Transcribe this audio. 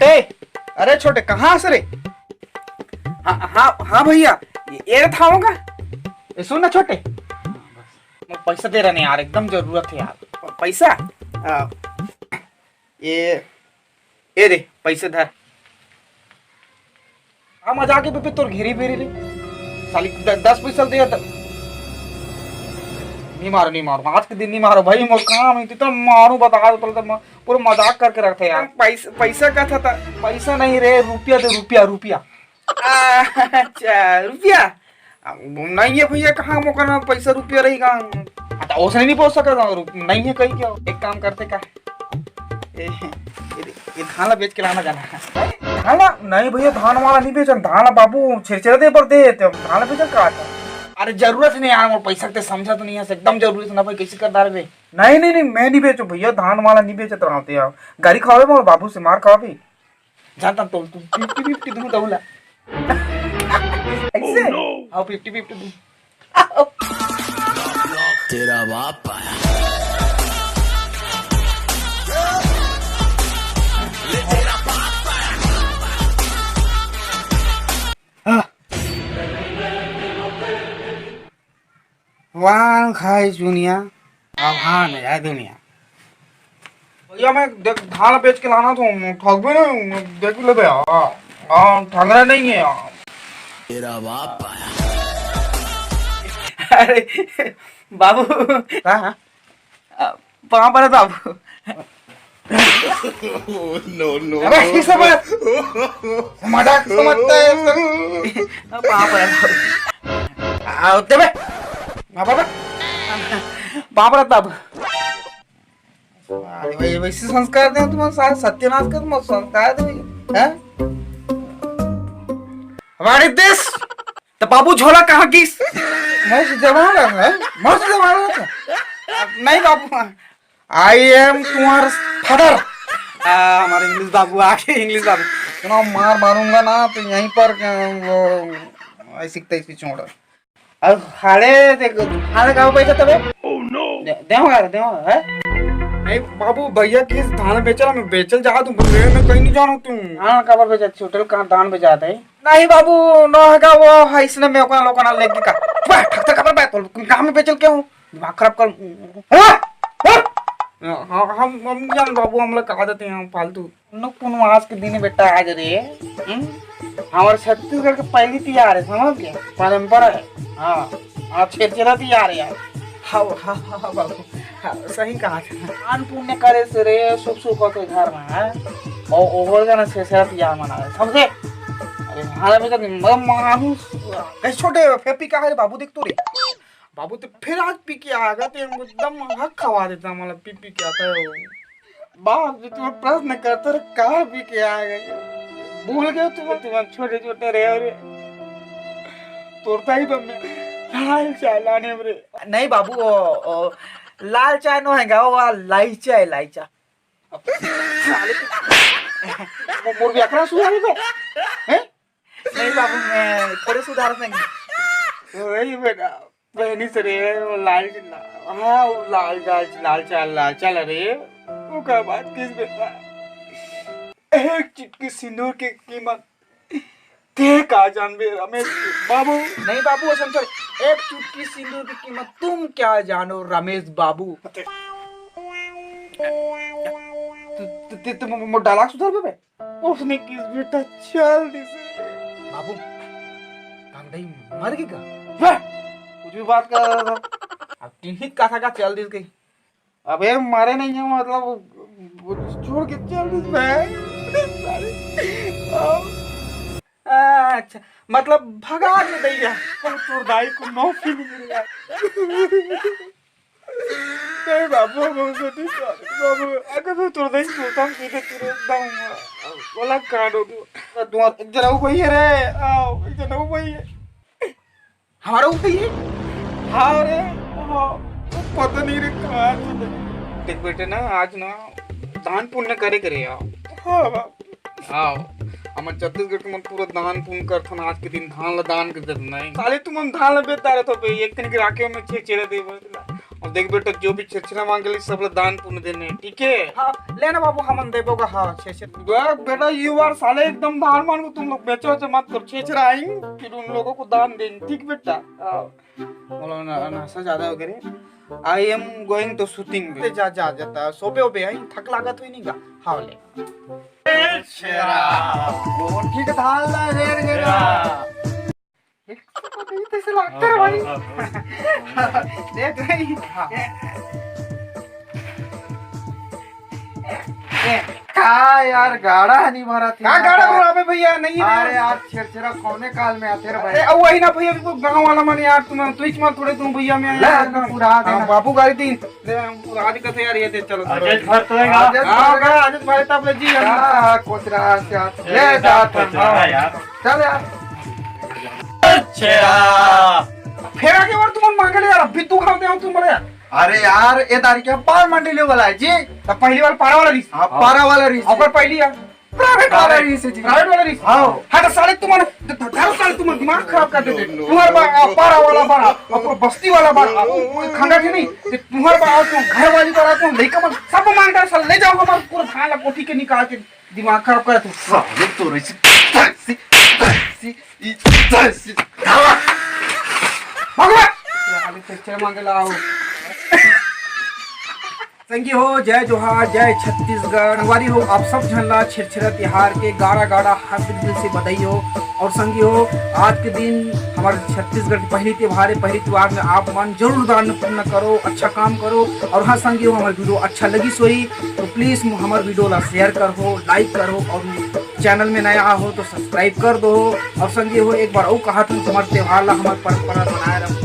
छोटे, अरे छोटे कहाँ से रे? हाँ हाँ हाँ भैया, ये था होगा। ये सुन ना छोटे, मैं पैसा दे रहा नहीं यार, एकदम जरूरत है यार पैसा। ये दे पैसे धर। हाँ मजाक है तोर घेरी बेरी रे साली 10 पैसा दे। नहीं मारो नहीं मारो, आज के दिन नहीं मारो भाई, मोर काम है तो मारू बता दो तो पूरा मजाक करके रखते यार। पैसा का था पैसा नहीं रे, रुपया दे, रुपया रुपया। अच्छा रुपया नहीं है भैया, कहाँ मौका पैसा रुपया रहेगा। उसने नहीं पहुंच सका, नहीं है कहीं क्या। एक काम करते का, ये धान बेच के लाना जाना। धान नहीं भैया, धान वाला नहीं बेचन, धान बाबू छिरछिरा दे पर दे धान बेचन का। अरे जरूरत नहीं यार, पैसा के समझा तो नहीं है, एकदम जरूरी ना भाई, कैसे कर डाल बे। नहीं नहीं नहीं, मैं नहीं बेचू भैया, धान वाला नहीं बेचत रहते यार, गाड़ी खावे मोर बाबू से मार खावे जानता तो तू 50-50 दूं दौला ऐसे। आओ 50-50 दूं तेरा बाप आया। वान खाए दुनिया, अब हाँ में है दुनिया। भैया मैं देख धान बेच के लाना तो ठग भी नहीं, देख ले भैया। हाँ ठगना नहीं है यार। तेरा बाप आया। अरे बाबू हाँ वहाँ पर है बाबू। नो नो अरे सब मजाक समझता है वहाँ पर है बाबू, बाबू बाबू वैसे संस्कार दे तुम्हारे सारे सत्यानाश कर तुम संस्कार दे हैं। हमारे देश तो बाबू झोला कहाँ की मस्त जमाना है, मस्त जमाना नहीं बाबू। आई एम तुम्हारा फादर। हमारे इंग्लिश बाबू आके, इंग्लिश बाबू सुना मार मारूंगा ना तो यहीं पर वो ऐसी तैसी छोड़। अब खाले देखो खाले का पैसा तबे देऊंगा है नहीं बाबू। भैया किस धान बेचला, मैं बेचल जा दूं, मैं कहीं नहीं जाना तू। हाँ कबर बेचा होटल कहाँ धान बेचाता है नहीं बाबू, न हैगा वो है इसने मैं कोना लोकना लेके का ठक ठक कबर बैठ कहाँ में बेचल क्यों दिमाग खराब कर। हम जान बाबू, हम लोग कहा देते हैं फालतू न आज के दिन बेटा आज रे। हमारे छत्तीसगढ़ के पहली तैयार है, समझ गया परंपरा है। हाँ हाँ छेरछेरा तैयार है यार। हाँ हाँ हाँ बाबू हाँ, सही कहा दान पुण्य करे से रे सुख सुख होते घर में है और ओवर का ना छेरछेरा तैयार मना है, समझे। अरे हाल में तो मानुस कैसे छोटे फेपी का है बाबू, देख तो रे बाबू तो फिर आज पी के आ गया तो एकदम हक खवा देता, मतलब पी पी के आता है वो। बाप जो तुम प्रश्न करते रहे कहाँ पी के आ गए, भूल गए तुम छोटे छोटे रहे और तोड़ता ही लाल चाय लाने में नहीं बाबू। लाल चाय नो है वो लाइचा है, लाइचा मोर व्याकरण सुधार है नहीं बाबू, मैं थोड़े सुधार देंगे वही बेटा बहनी से रे लाल। हाँ लाल चाल रे वो का बात किस बेटा, एक चुटकी सिंदूर की कीमत ते का जानबे रमेश बाबू। नहीं बाबू वो समझो, एक चुटकी सिंदूर की कीमत तुम क्या जानो रमेश बाबू। तुम डायलॉग सुधार बे उसने किस बेटा चल दिसे बाबू भांगड़ई मर गई का कुछ भी बात कर रहा था। अब टिहित कथा का चल दिस गई, अबे मारे नहीं है मतलब छोड़ के चल दिस अच्छा मतलब भगा के दैया तोर दाई को नौकरी मिल गया। नहीं बाबू बाबू अगर तो तोर दाई को काम सीधे तेरे एकदम बोला काटो तू तुम्हारा एक जना भाई है रे, आओ एक जना भाई है हमारा भाई है। हाँ रे पता नहीं रे कहाँ देख बेटे ना आज ना दान पुण्य करे आओ। हाँ बाबू आओ हमारे छत्तीसगढ़ के मन पूरा दान पुण्य करथन, आज के दिन धान ला दान कर देते नहीं साले तुम हम धान ला बेचता रहते एक दिन के राखे में छे चेरे दे और देख बेटा जो भी छेछरा मांगे सब लोग दान पुण्य देने ठीक है। हाँ लेना बाबू हम देवोगा। हाँ छेछरा बेटा ये बार साले एकदम धान मान को तुम लोग बेचो से मत करो। छेछरा आएंगे फिर उन लोगों को दान देंगे ठीक बेटा। बोलो नशा ज्यादा हो गए। I am going to shooting जा जा जाता सोपे ओपे आई थक लागत हुई नहीं गा। हाँ ले ठीक है धान ला रेर गेरा से लगता है भाई। देख रही का यार गाड़ा नहीं भरा थी। का गाड़ा भरा पे भैया नहीं है। अरे यार छेरछेरा कौने काल में आते रे भाई। अरे वही ना भैया गांव वाला मन यार तुम ट्विच मत थोड़े तुम भैया में पूरा हां बापू गाड़ी दिन पूरा आज कथे यार ये दे चलो आज भर तोएगा। हां आज भाई तब जी हां कोचरा से ले जात यार चल यार। अच्छा फिर आगे बार तुम मांगे यार अभी तू खाते हो तुम बड़े। अरे यार ये तारीख क्या पार मंडी ले वाला है जी। तब पहली बार पारा वाला रिस। हां पारा वाला रीस और पहली यार प्राइवेट वाला रीस जी। प्राइवेट वाला रिस। हां हाँ तो साले तुम्हारे हर साल तुम दिमाग खराब कर देते। तुम्हारा पारा वाला बारा और बस्ती वाला बारा खंगा के नहीं तुम्हारे बारा तुम घर वाली बारा तुम लेकर मत सब मांगता साल ले जाओ हमारा पूरा धान ला कोठी के निकाल के दिमाग खराब कर तू साले तो रीस भगवान साले पिक्चर मांगे लाओ। संगी हो जय जोहार जय छत्तीसगढ़ हमारी हो आप सब झंडा छिरछिरा त्योहार के गाड़ा गाड़ा हार्दिक दिल से बधाई हो। और संगी हो आज के दिन हमारे छत्तीसगढ़ की पहली त्योहार है। पहली त्योहार में आप मन जरूर दान पुण्य करो अच्छा काम करो। और हाँ संगी हो हमारी वीडियो अच्छा लगी सोई तो प्लीज़ हमारे वीडियो ला शेयर करो लाइक करो और चैनल में नया हो तो सब्सक्राइब कर दो। और संगी हो एक बार और कहा तुम हमारे त्योहार ला हमारे परंपरा बनाए रहो।